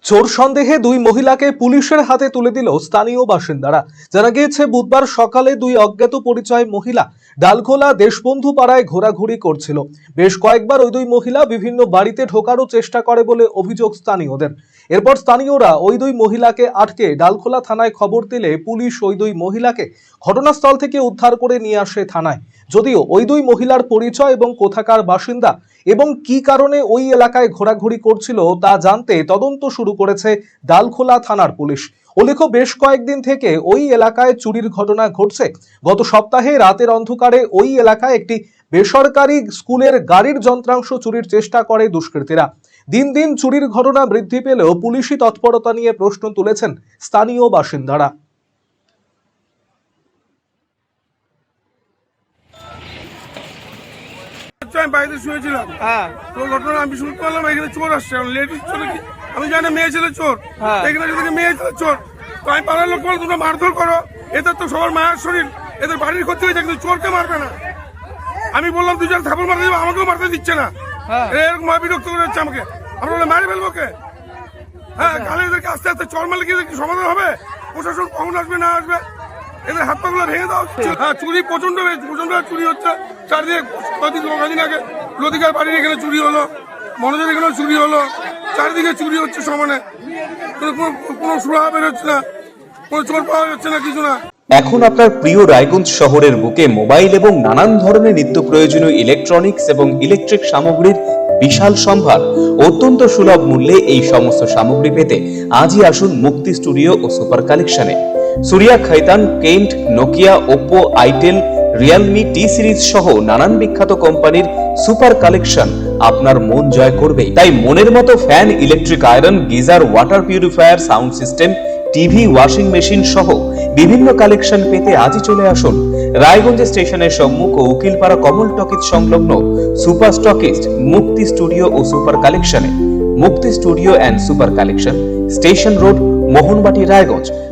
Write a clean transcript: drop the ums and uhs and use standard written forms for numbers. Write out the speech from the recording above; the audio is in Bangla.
চোর সন্দেহে দুই মহিলাকে পুলিশের হাতে তুলে দিল স্থানীয় বাসিন্দারা। জানা গিয়েছে, বুধবার সকালে দুই অজ্ঞাত পরিচয় মহিলা ডালখোলা দেশবন্ধু পাড়ায় ঘোরাঘুরি করছিল। বেশ কয়েকবার ওই দুই মহিলা বিভিন্ন বাড়িতে ঢোকারও চেষ্টা করে বলে অভিযোগ স্থানীয়দের। এরপর স্থানীয়রা ওই দুই মহিলাকে আটকে ডালখোলা থানায় খবর দিলে পুলিশ ওই দুই মহিলাকে ঘটনাস্থল থেকে উদ্ধার করে নিয়ে আসে থানায়। যদিও ওই দুই মহিলার পরিচয় এবং কোথাকার বাসিন্দা এবং কি কারণে ওই এলাকায় ঘোরাঘুরি করছিল তা জানতে তদন্ত শুরু করেছে ডালখোলা থানার পুলিশ। উল্লেখ্য, বেশ কয়েকদিন থেকে ওই এলাকায় চুরির ঘটনা ঘটছে। গত সপ্তাহে রাতের অন্ধকারে ওই এলাকায় একটি বেসরকারি স্কুলের গাড়ির যন্ত্রাংশ চুরির চেষ্টা করে দুষ্কৃতীরা। দিন দিন চুরির ঘটনা বৃদ্ধি পেলেও পুলিশি তৎপরতা নিয়ে প্রশ্ন তুলেছেন স্থানীয় বাসিন্দারা। আমি বাড়িতে শুয়েছিলাম, তো ঘটনা আমি শুনতে পারলাম এখানে চোর আসছে। লেডিস চোর কি আমি জানি, মেয়ে ছেলে চোর। এখানে যদি মেয়ে ছেলে চোর, তো আমি পাড়ার লোক বলে তোমরা মারধর করো, এদের তো সবার মায়ের শরীর, এদের বাড়ির ক্ষতি হয়েছে, কিন্তু চোরকে মারবে না। আমি বললাম দুজন থাপড় মারতে দেবো, আমাকেও মারতে দিচ্ছে না। এরকম বিরক্ত করে হচ্ছে আমাকে। আমরা বলে মারি ফেলবো কে? হ্যাঁ, গালে এদেরকে আস্তে আস্তে চর মারলে কি সমাধান হবে? প্রশাসন কখন আসবে না আসবে, এদের হাত পা গুলো ভেঙে দেওয়া হচ্ছে। হ্যাঁ, চুরি প্রচন্ড চুরি হচ্ছে চারদিকে। কদিন আগে লতিকার বাড়ির এখানে চুরি হলো, মনোজের এখানেও চুরি হলো, চারিদিকে চুরি হচ্ছে সমানে। কোনো সুরাহা বেরোচ্ছে না, কোনো চোর পাওয়া যাচ্ছে না, কিছু না। এখন আপনার প্রিয় রায়গঞ্জ শহরের বুকে মোবাইল এবং নানান ধরনের নিত্য প্রয়োজনীয় ইলেকট্রনিক্স এবং ইলেকট্রিক সামগ্রীর বিশাল সম্ভার অত্যন্ত সুলভ মূল্যে এই সমস্ত সামগ্রী পেতে আজই আসুন মুক্তি স্টুডিও ও সুপার কালেকশনে। Surya, Khaitan, Kent, Nokia, Oppo, itel, Realme, T Series সহ নানান বিখ্যাত কোম্পানির সুপার কালেকশন আপনার মন জয় করবে। তাই মনের মতো fan, electric iron, geyser, water purifier, sound system, TV, washing machine সহ বিভিন্ন কালেকশন পেতে আজই চলে আসুন রায়গঞ্জ স্টেশনের সম্মুখ ও উকিলপাড়া কমল টকিজ সংলগ্ন সুপার স্টকিস্ট মুক্তি স্টুডিও ও সুপার কালেকশনে। মুক্তি studio and super collection, station road, Mohanbati, Raiganj.